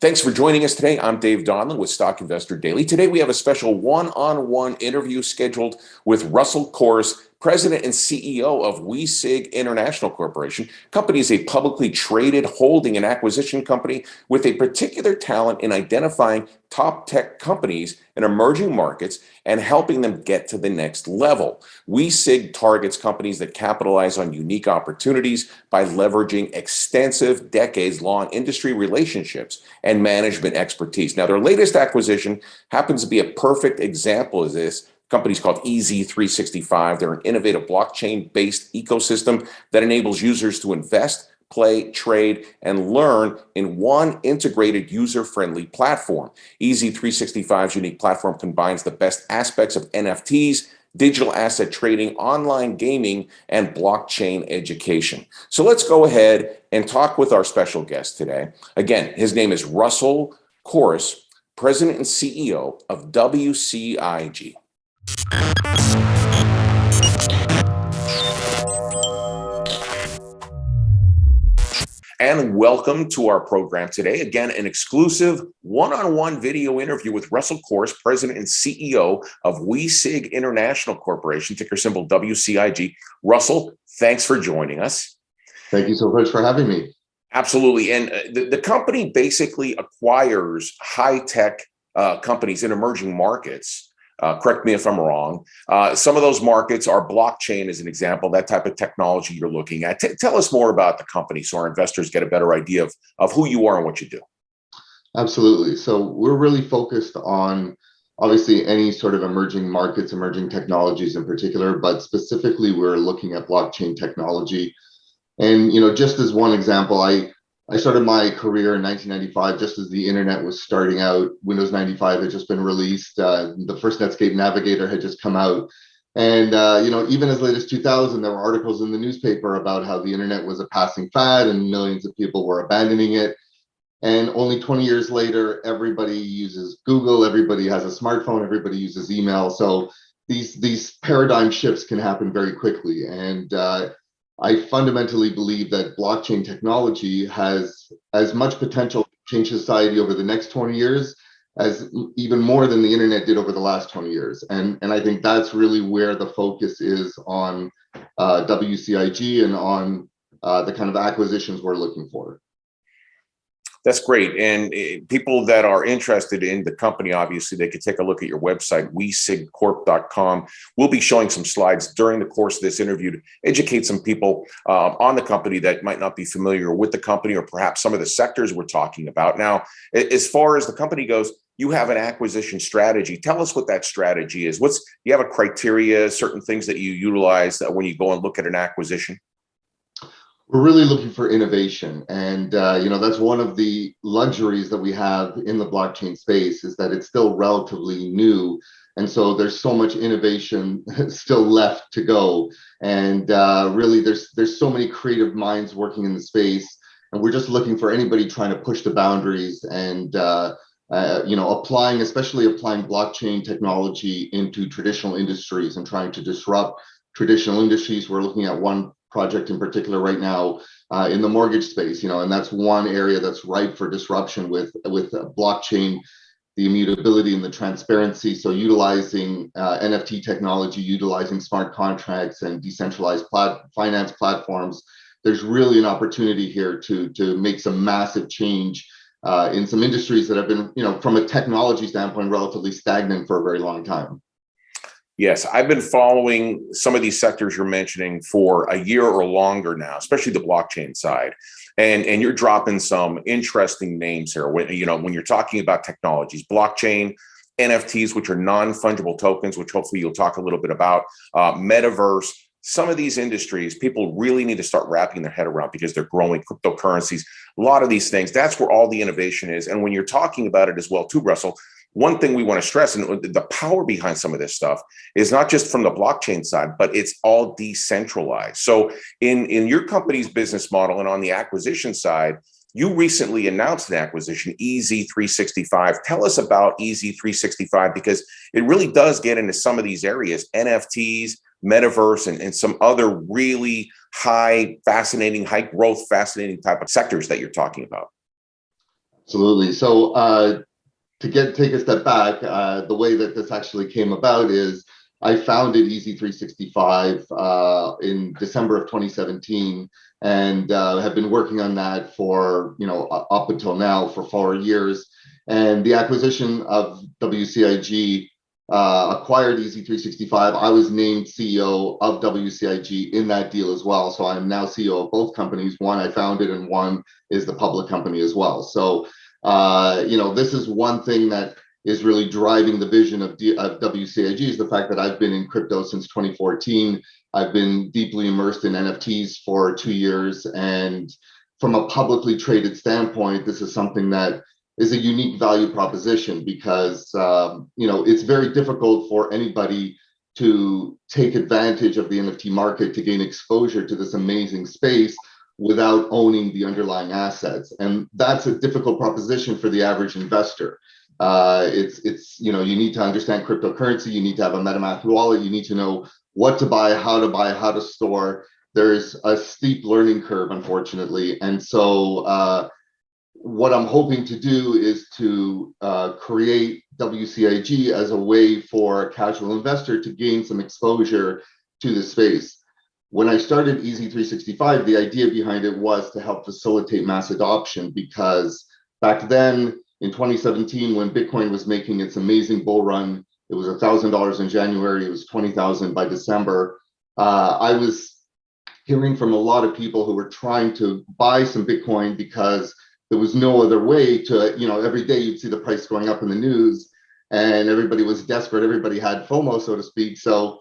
Thanks for joining us today. I'm Dave Donlin with Stock Investor Daily. Today we have a special one-on-one interview scheduled with Russell Kors, President and CEO of WCIG International Corporation. The company is a publicly traded holding and acquisition company with a particular talent in identifying top tech companies in emerging markets and helping them get to the next level. WCIG targets companies that capitalize on unique opportunities by leveraging extensive decades-long industry relationships and management expertise. Now, their latest acquisition happens to be a perfect example of this. The company's called EZ365. They're an innovative blockchain-based ecosystem that enables users to invest, play, trade, and learn in one integrated user-friendly platform. EZ365's unique platform combines the best aspects of NFTs, digital asset trading, online gaming, and blockchain education. So let's go ahead and talk with our special guest today. Again, his name is Russell Kors, President and CEO of WCIG. And welcome to our program today. Again, an exclusive one-on-one video interview with Russell Kors, President and CEO of WCIG International Corporation, ticker symbol WCIG. Russell, thanks for joining us. Thank you so much for having me. Absolutely. And the company basically acquires high-tech companies in emerging markets. Correct me if I'm wrong. Some of those markets are blockchain, as an example, that type of technology you're looking at. Tell us more about the company so our investors get a better idea of who you are and what you do. Absolutely. So we're really focused on, obviously, any sort of emerging markets, emerging technologies in particular, but specifically we're looking at blockchain technology. And, just as one example, I started my career in 1995, just as the internet was starting out. Windows 95 had just been released. The first Netscape Navigator had just come out. And, even as late as 2000, there were articles in the newspaper about how the internet was a passing fad and millions of people were abandoning it. And only 20 years later, everybody uses Google, everybody has a smartphone, everybody uses email. So these paradigm shifts can happen very quickly. And I fundamentally believe that blockchain technology has as much potential to change society over the next 20 years as even more than the internet did over the last 20 years. And I think that's really where the focus is on WCIG and on the kind of acquisitions we're looking for. That's great. And people that are interested in the company, obviously, they could take a look at your website, wecigcorp.com. We'll be showing some slides during the course of this interview to educate some people on the company that might not be familiar with the company or perhaps some of the sectors we're talking about. Now, as far as the company goes, you have an acquisition strategy. Tell us what that strategy is. You have a criteria, certain things that you utilize when you go and look at an acquisition? We're really looking for innovation. And, that's one of the luxuries that we have in the blockchain space is that it's still relatively new. And so there's so much innovation still left to go. And really, there's so many creative minds working in the space. And we're just looking for anybody trying to push the boundaries and, especially applying blockchain technology into traditional industries and trying to disrupt traditional industries. We're looking at one project in particular right now in the mortgage space, and that's one area that's ripe for disruption with blockchain, the immutability and the transparency. So utilizing NFT technology, utilizing smart contracts and decentralized finance platforms, there's really an opportunity here to make some massive change in some industries that have been, from a technology standpoint, relatively stagnant for a very long time. Yes, I've been following some of these sectors you're mentioning for a year or longer now, especially the blockchain side. And you're dropping some interesting names here. When you're talking about technologies, blockchain, NFTs, which are non-fungible tokens, which hopefully you'll talk a little bit about, metaverse. Some of these industries, people really need to start wrapping their head around because they're growing, cryptocurrencies, a lot of these things. That's where all the innovation is. And when you're talking about it as well, too, Russell, one thing we want to stress, and the power behind some of this stuff is not just from the blockchain side, but it's all decentralized. So in your company's business model and on the acquisition side, you recently announced an acquisition, EZ365. Tell us about EZ365 because it really does get into some of these areas, NFTs, metaverse, and some other really high growth, fascinating type of sectors that you're talking about. Absolutely. So take a step back, the way that this actually came about is I founded Easy 365 in December of 2017, and have been working on that for up until now for 4 years. And the acquisition of WCIG acquired Easy 365. I was named CEO of WCIG in that deal as well. So I'm now CEO of both companies. One I founded, and one is the public company as well. So this is one thing that is really driving the vision of WCIG, is the fact that I've been in crypto since 2014. I've been deeply immersed in NFTs for 2 years. And from a publicly traded standpoint, this is something that is a unique value proposition, because it's very difficult for anybody to take advantage of the NFT market to gain exposure to this amazing space without owning the underlying assets. And that's a difficult proposition for the average investor. You need to understand cryptocurrency, you need to have a MetaMask wallet, you need to know what to buy, how to store. There's a steep learning curve, unfortunately. And so what I'm hoping to do is to create WCIG as a way for a casual investor to gain some exposure to the space. When I started Easy 365, the idea behind it was to help facilitate mass adoption, because back then in 2017, when Bitcoin was making its amazing bull run, it was $1,000 in January, it was 20,000 by December. I was hearing from a lot of people who were trying to buy some Bitcoin because there was no other way to, every day you'd see the price going up in the news, and everybody was desperate. Everybody had FOMO, so to speak. So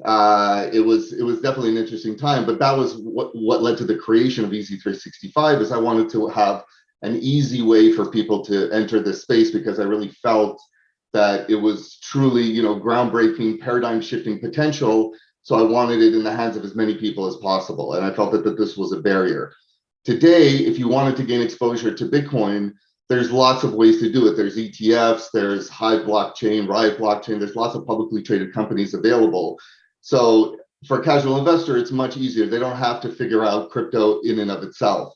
it was definitely an interesting time. But that was what led to the creation of Easy 365, is I wanted to have an easy way for people to enter this space, because I really felt that it was truly, groundbreaking, paradigm shifting potential. So I wanted it in the hands of as many people as possible. And I felt that this was a barrier. Today, if you wanted to gain exposure to Bitcoin, there's lots of ways to do it. There's ETFs, there's Hive blockchain, Riot blockchain, there's lots of publicly traded companies available. So for a casual investor, it's much easier. They don't have to figure out crypto in and of itself.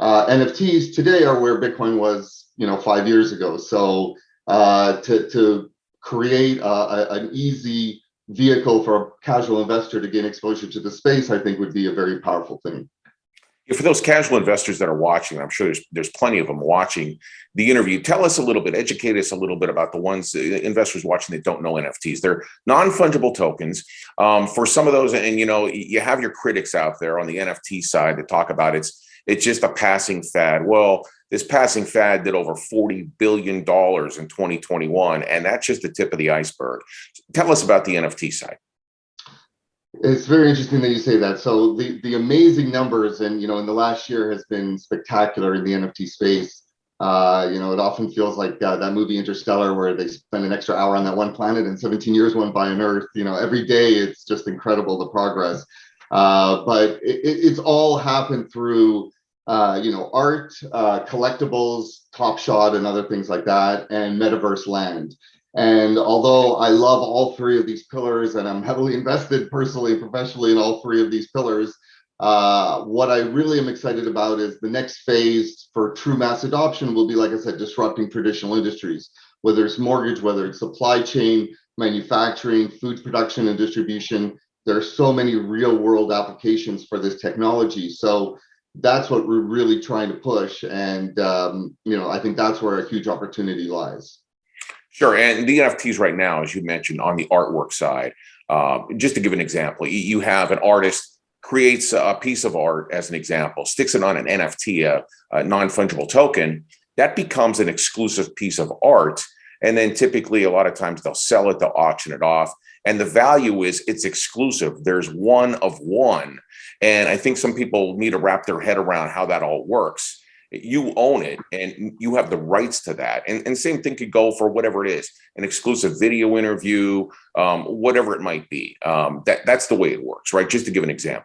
NFTs today are where Bitcoin was, 5 years ago. So to create an easy vehicle for a casual investor to gain exposure to the space, I think would be a very powerful thing. For those casual investors that are watching, I'm sure there's plenty of them watching the interview. Tell us a little bit, educate us a little bit about the ones investors watching that don't know NFTs. They're non-fungible tokens. For some of those, and you have your critics out there on the NFT side that talk about it's just a passing fad. Well, this passing fad did over $40 billion in 2021, and that's just the tip of the iceberg. Tell us about the NFT side. It's very interesting that you say that. So the amazing numbers, and in the last year has been spectacular in the NFT space. It often feels like that movie Interstellar, where they spend an extra hour on that one planet and 17 years went by on Earth. Every day it's just incredible, the progress. But it's all happened through art, collectibles, Top Shot, and other things like that, and metaverse land. And although I love all three of these pillars, and I'm heavily invested personally and professionally in all three of these pillars, what I really am excited about is the next phase for true mass adoption will be, like I said, disrupting traditional industries, whether it's mortgage, whether it's supply chain, manufacturing, food production and distribution. There are so many real world applications for this technology. So that's what we're really trying to push. And, I think that's where a huge opportunity lies. Sure. And the NFTs right now, as you mentioned, on the artwork side, just to give an example, you have an artist creates a piece of art, as an example, sticks it on an NFT, a non-fungible token, that becomes an exclusive piece of art. And then typically, a lot of times they'll sell it, they'll auction it off. And the value is it's exclusive. There's one of one. And I think some people need to wrap their head around how that all works. You own it and you have the rights to that. And same thing could go for whatever it is, an exclusive video interview, whatever it might be. That's the way it works, right? Just to give an example.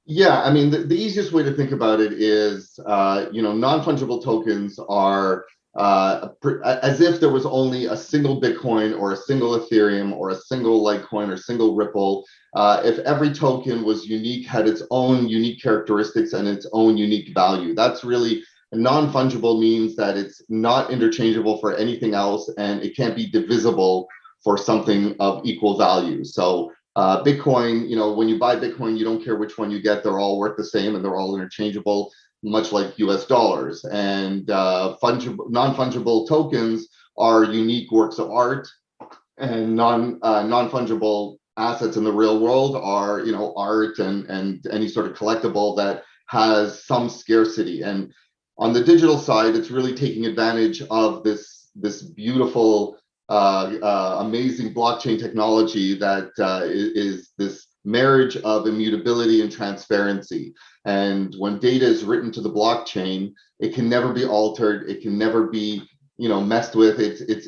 Yeah, I mean, the easiest way to think about it is, non-fungible tokens are as if there was only a single Bitcoin or a single Ethereum or a single Litecoin or single Ripple. If every token was unique, had its own unique characteristics and its own unique value. That's really And non-fungible means that it's not interchangeable for anything else, and it can't be divisible for something of equal value. So Bitcoin, when you buy Bitcoin, you don't care which one you get. They're all worth the same and they're all interchangeable, much like US dollars. And non-fungible tokens are unique works of art, and non-fungible assets in the real world are, art and any sort of collectible that has some scarcity. And on the digital side, it's really taking advantage of this beautiful, amazing blockchain technology that is this marriage of immutability and transparency. And when data is written to the blockchain, it can never be altered. It can never be, messed with. It's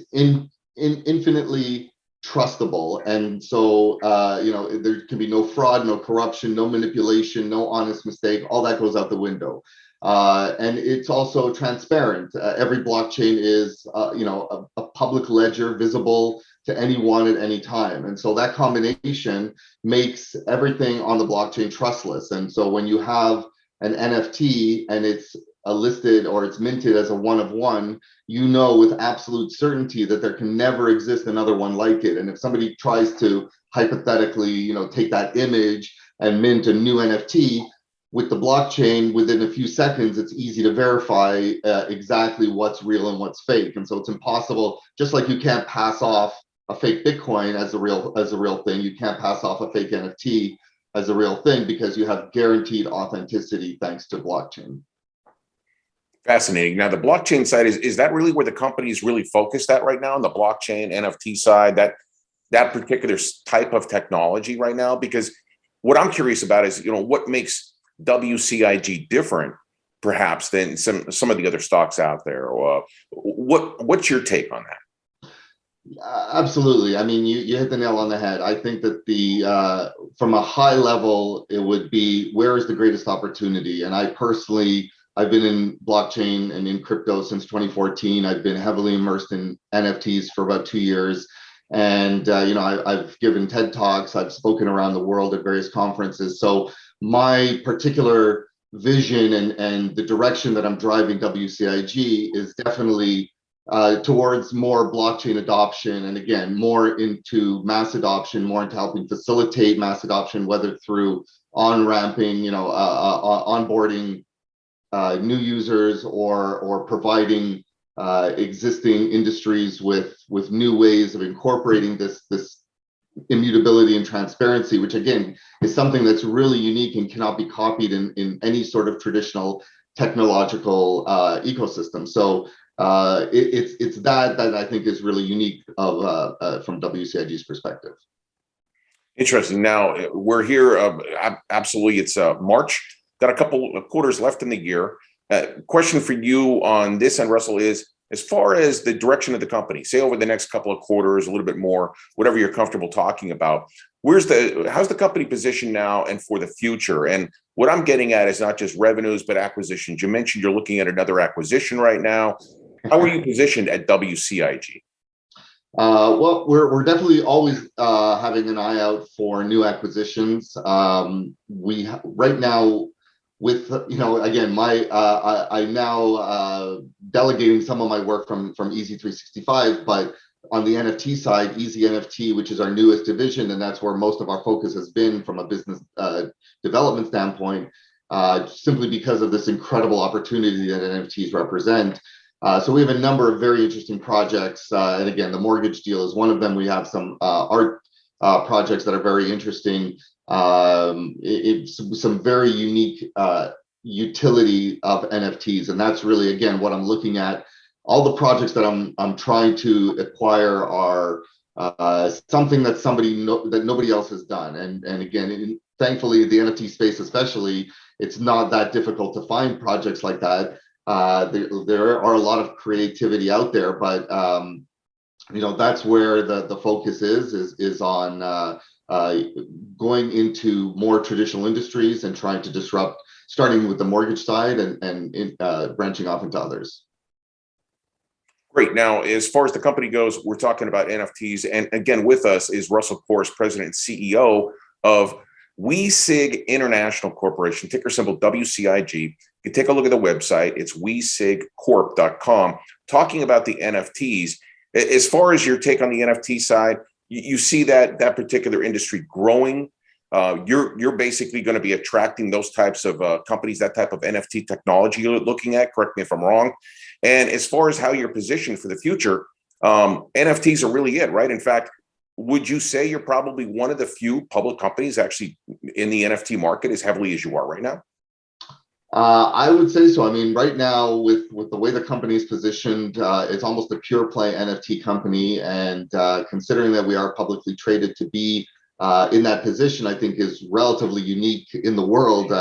infinitely trustable. And so, there can be no fraud, no corruption, no manipulation, no honest mistake. All that goes out the window. And it's also transparent. Every blockchain is, a public ledger visible to anyone at any time. And so that combination makes everything on the blockchain trustless. And so when you have an NFT and it's listed or it's minted as a one of one, with absolute certainty that there can never exist another one like it. And if somebody tries to hypothetically, take that image and mint a new NFT, with the blockchain, within a few seconds, it's easy to verify exactly what's real and what's fake. And so it's impossible, just like you can't pass off a fake Bitcoin as a real thing, you can't pass off a fake NFT as a real thing, because you have guaranteed authenticity thanks to blockchain. Fascinating. Now, the blockchain side, is that really where the company is really focused at right now, on the blockchain NFT side, that particular type of technology right now? Because what I'm curious about is, what makes WCIG different, perhaps, than some of the other stocks out there? Or what's your take on that? Absolutely. I mean, you hit the nail on the head. I think that from a high level, it would be, where is the greatest opportunity? And I've been in blockchain and in crypto since 2014. I've been heavily immersed in NFTs for about 2 years. And, I've given TED Talks, I've spoken around the world at various conferences. So my particular vision and the direction that I'm driving WCIG is definitely towards more blockchain adoption, and again, more into mass adoption, more into helping facilitate mass adoption, whether through on-ramping, onboarding new users, or providing existing industries with new ways of incorporating this immutability and transparency, which again is something that's really unique and cannot be copied in any sort of traditional technological ecosystem. So it's that I think is really unique from WCIG's perspective. Interesting. Now we're here. Absolutely, it's March. Got a couple of quarters left in the year. Question for you on this end, Russell, is, as far as the direction of the company, say over the next couple of quarters, a little bit more, whatever you're comfortable talking about, how's the company positioned now and for the future? And what I'm getting at is not just revenues, but acquisitions. You mentioned you're looking at another acquisition right now. How are you positioned at WCIG? Well, we're definitely always having an eye out for new acquisitions. Right now, with again, I'm now delegating some of my work from Easy365, but on the NFT side, Easy NFT, which is our newest division, and that's where most of our focus has been from a business development standpoint, simply because of this incredible opportunity that NFTs represent. So we have a number of very interesting projects, and again, the mortgage deal is one of them. We have some art projects that are very interesting. It's some very unique utility of NFTs, and that's really, again, what I'm looking at. All the projects that I'm trying to acquire are something that nobody else has done, and again, thankfully, the NFT space especially, it's not that difficult to find projects like that. There are a lot of creativity out there, but that's where the focus is on going into more traditional industries and trying to disrupt, starting with the mortgage side and branching off into others. Great. Now, as far as the company goes, we're talking about NFTs. And again, with us is Russell Kors, President and CEO of WCIG International Corporation, ticker symbol WCIG. you take a look at the website. It's WCIGcorp.com, talking about the NFTs. As far as your take on the NFT side, you see that particular industry growing. You're basically going to be attracting those types of companies, that type of NFT technology you're looking at. Correct me if I'm wrong. And as far as how you're positioned for the future, NFTs are really it, right? In fact, would you say you're probably one of the few public companies actually in the NFT market as heavily as you are right now? I would say so. I mean, right now, with the way the company is positioned, it's almost a pure play NFT company. And considering that we are publicly traded, to be in that position, I think is relatively unique in the world.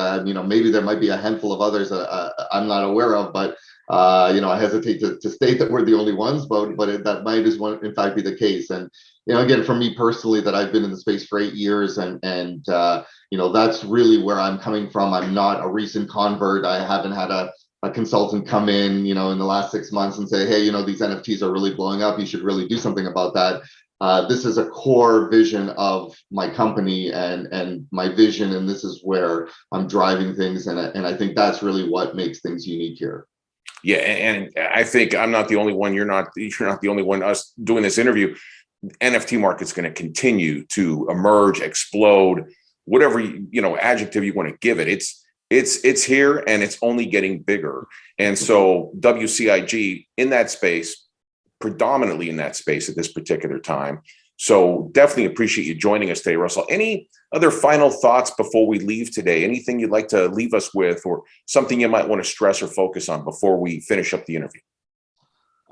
Maybe there might be a handful of others I'm not aware of, but I hesitate to state that we're the only ones, but that might in fact be the case. And again, for me personally, that I've been in the space for 8 years, and that's really where I'm coming from. I'm not a recent convert. I haven't had a consultant come in, in the last 6 months and say, hey, these NFTs are really blowing up. You should really do something about that. This is a core vision of my company and my vision, and this is where I'm driving things. And I think that's really what makes things unique here. Yeah, and I think I'm not the only one. You're not the only one. Us doing this interview, NFT market's going to continue to emerge, explode, whatever adjective you want to give it. It's here, and it's only getting bigger. And so WCIG in that space, predominantly in that space at this particular time. So definitely appreciate you joining us today, Russell. Any other final thoughts before we leave today? Anything you'd like to leave us with, or something you might want to stress or focus on before we finish up the interview?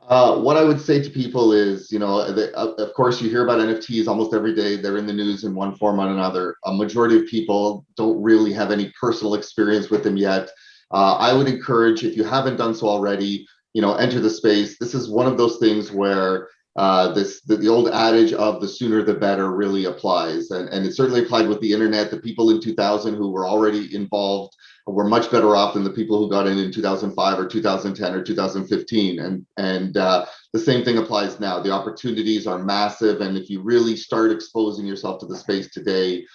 What I would say to people is, of course, you hear about NFTs almost every day. They're in the news in one form or another. A majority of people don't really have any personal experience with them yet. I would encourage, if you haven't done so already, enter the space. This is one of those things where the old adage of the sooner the better really applies, and it certainly applied with the internet. The people in 2000 who were already involved were much better off than the people who got in 2005 or 2010 or 2015, and the same thing applies now. The opportunities are massive, and if you really start exposing yourself to the space today,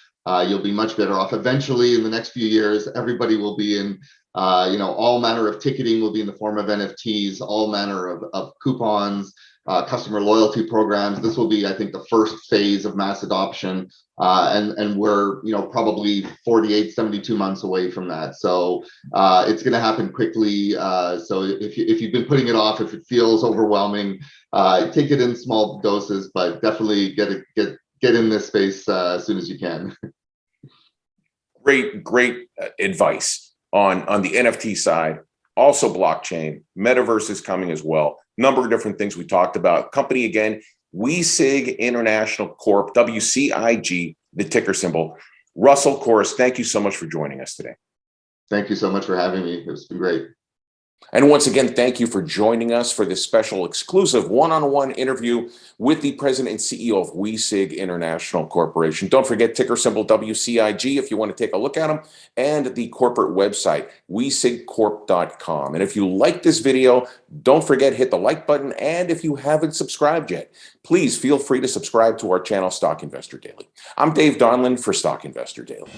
you'll be much better off. Eventually, in the next few years, everybody will be in all manner of ticketing will be in the form of NFTs, all manner of coupons, customer loyalty programs. This will be, I think, the first phase of mass adoption, and we're probably 48, 72 months away from that. So it's going to happen quickly. So if you've been putting it off, if it feels overwhelming, take it in small doses, but definitely get in this space as soon as you can. Great advice on the NFT side. Also blockchain, metaverse is coming as well. Number of different things we talked about. Company again, WCIG International Corp, WCIG, the ticker symbol. Russell Kors, thank you so much for joining us today. Thank you so much for having me. It's been great. And once again, thank you for joining us for this special exclusive one-on-one interview with the president and CEO of WCIG International Corporation. Don't forget ticker symbol WCIG if you want to take a look at them, and the corporate website, WCIGcorp.com. And if you like this video, don't forget, hit the like button. And if you haven't subscribed yet, please feel free to subscribe to our channel, Stock Investor Daily. I'm Dave Donlin for Stock Investor Daily.